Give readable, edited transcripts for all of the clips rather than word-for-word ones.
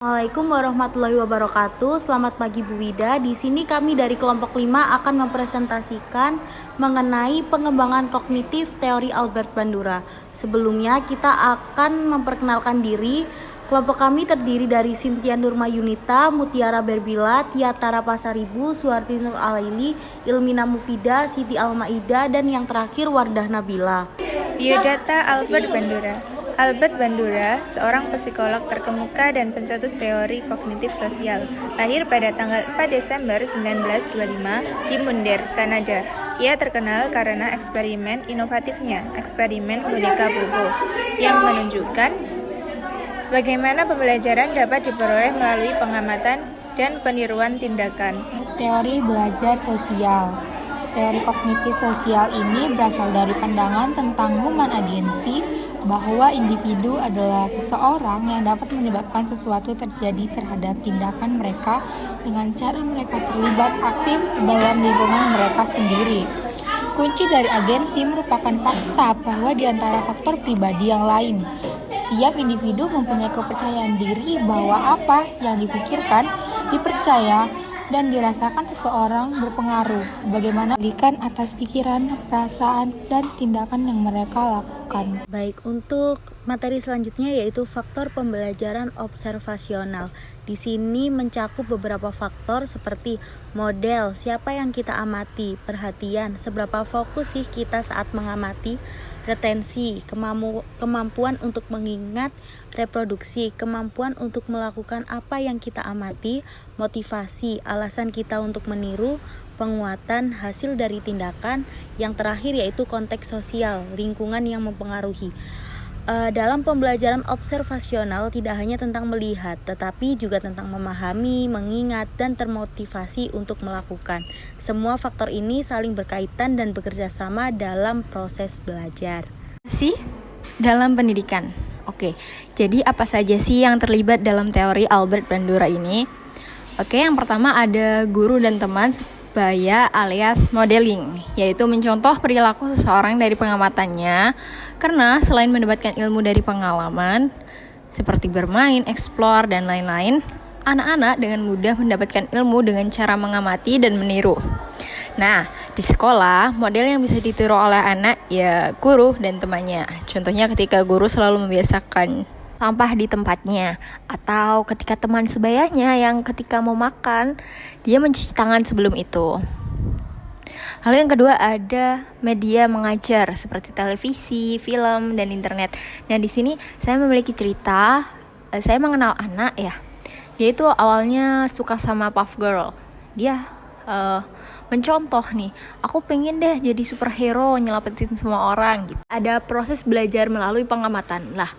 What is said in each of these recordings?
Assalamualaikum warahmatullahi wabarakatuh. Selamat pagi Bu Wida. Di sini kami dari kelompok 5 akan mempresentasikan mengenai pengembangan kognitif teori Albert Bandura. Sebelumnya kita akan memperkenalkan diri. Kelompok kami terdiri dari Cynthia Nurma Yunita, Mutiara Berbila, Tiatara Pasaribu, Suharti Nur Alaili, Ilmina Mufida, Siti Almaida, dan yang terakhir Wardah Nabila. Biodata Albert Bandura. Albert Bandura, seorang psikolog terkemuka dan pencetus teori kognitif sosial, lahir pada tanggal 4 Desember 1925 di Mundere, Kanada. Ia terkenal karena eksperimen inovatifnya, eksperimen boneka Bobo, yang menunjukkan bagaimana pembelajaran dapat diperoleh melalui pengamatan dan peniruan tindakan. Teori belajar sosial. Teori kognitif sosial ini berasal dari pandangan tentang human agency, bahwa individu adalah seseorang yang dapat menyebabkan sesuatu terjadi terhadap tindakan mereka dengan cara mereka terlibat aktif dalam lingkungan mereka sendiri. Kunci dari agensi merupakan fakta bahwa di antara faktor pribadi yang lain, setiap individu mempunyai kepercayaan diri bahwa apa yang dipikirkan, dipercaya, dan dirasakan seseorang berpengaruh bagaimana balikan atas pikiran, perasaan, dan tindakan yang mereka lakukan. Baik, untuk materi selanjutnya yaitu faktor pembelajaran observasional. Di sini mencakup beberapa faktor seperti model, siapa yang kita amati, perhatian, seberapa fokus sih kita saat mengamati, retensi, kemampuan untuk mengingat, reproduksi, kemampuan untuk melakukan apa yang kita amati, motivasi, alasan kita untuk meniru, penguatan hasil dari tindakan, yang terakhir yaitu konteks sosial, lingkungan yang mempengaruhi. Dalam pembelajaran observasional tidak hanya tentang melihat, tetapi juga tentang memahami, mengingat, dan termotivasi untuk melakukan. Semua faktor ini saling berkaitan dan bekerja sama dalam proses belajar. Dalam pendidikan. Oke, jadi apa saja sih yang terlibat dalam teori Albert Bandura ini? Oke, yang pertama ada guru dan teman sebaya alias modeling, yaitu mencontoh perilaku seseorang dari pengamatannya, karena selain mendapatkan ilmu dari pengalaman, seperti bermain, explore, dan lain-lain, anak-anak dengan mudah mendapatkan ilmu dengan cara mengamati dan meniru. Nah, di sekolah, model yang bisa ditiru oleh anak ya guru dan temannya. Contohnya ketika guru selalu membiasakan sampah di tempatnya, atau ketika teman sebayanya yang ketika mau makan, dia mencuci tangan sebelum itu. Lalu yang kedua ada media mengajar seperti televisi, film, dan internet. Nah, di sini saya memiliki cerita, saya mengenal anak ya. Dia itu awalnya suka sama Puff Girl. Dia mencontoh nih, aku pengen deh jadi superhero, nyelamatin semua orang gitu. Ada proses belajar melalui pengamatan. Lah,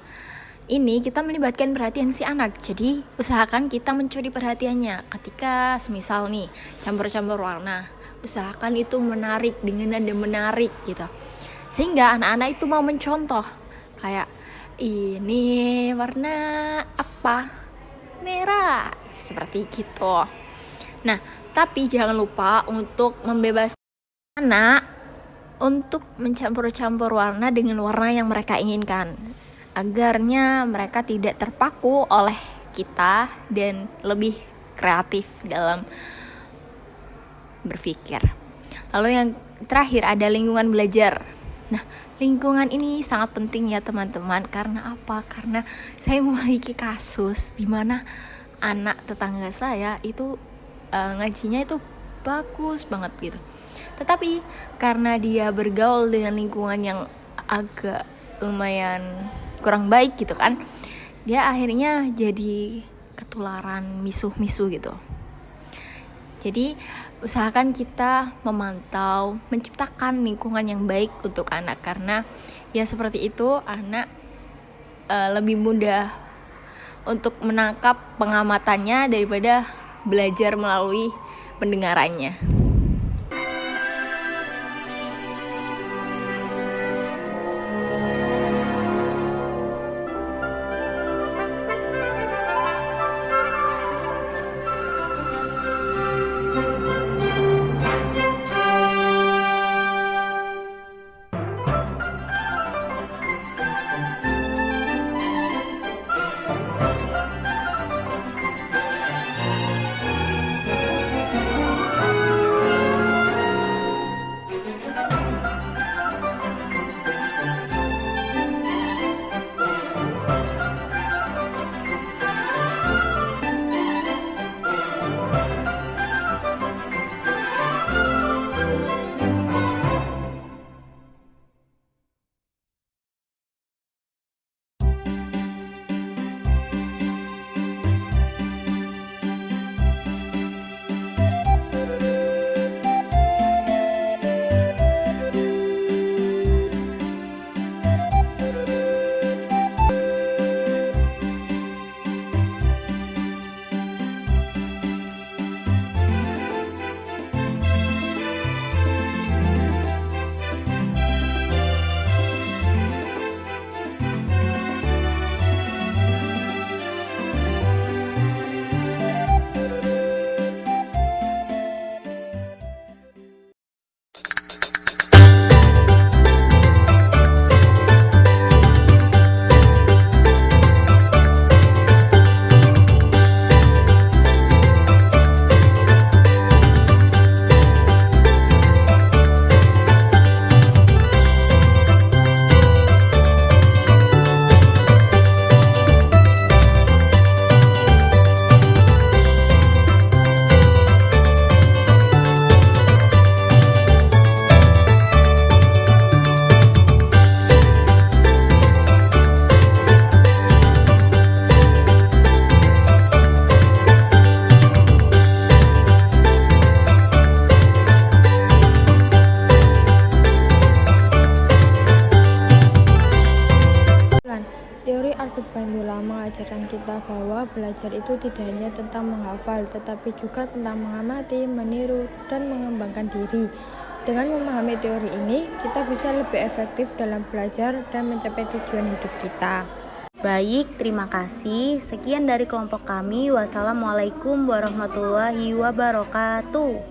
ini kita melibatkan perhatian si anak. Jadi usahakan kita mencuri perhatiannya. Ketika semisal nih campur-campur warna, usahakan itu menarik dengan nada menarik gitu, sehingga anak-anak itu mau mencontoh. Kayak ini warna apa? Merah. Seperti gitu. Nah, tapi jangan lupa untuk membebaskan anak untuk mencampur-campur warna dengan warna yang mereka inginkan, agarnya mereka tidak terpaku oleh kita dan lebih kreatif dalam berpikir. Lalu yang terakhir ada lingkungan belajar. Nah, lingkungan ini sangat penting ya teman-teman. Karena apa? Karena saya memiliki kasus di mana anak tetangga saya itu ngajinya itu bagus banget gitu. Tetapi karena dia bergaul dengan lingkungan yang agak lumayan kurang baik gitu kan, dia akhirnya jadi ketularan misuh-misuh gitu. Jadi usahakan kita memantau, menciptakan lingkungan yang baik untuk anak, karena ya seperti itu anak lebih mudah untuk menangkap pengamatannya daripada belajar melalui pendengarannya. mengajarkan kita bahwa belajar itu tidak hanya tentang menghafal, tetapi juga tentang mengamati, meniru, dan mengembangkan diri. Dengan memahami teori ini, kita bisa lebih efektif dalam belajar dan mencapai tujuan hidup kita. Baik, terima kasih. Sekian dari kelompok kami. Wassalamualaikum warahmatullahi wabarakatuh.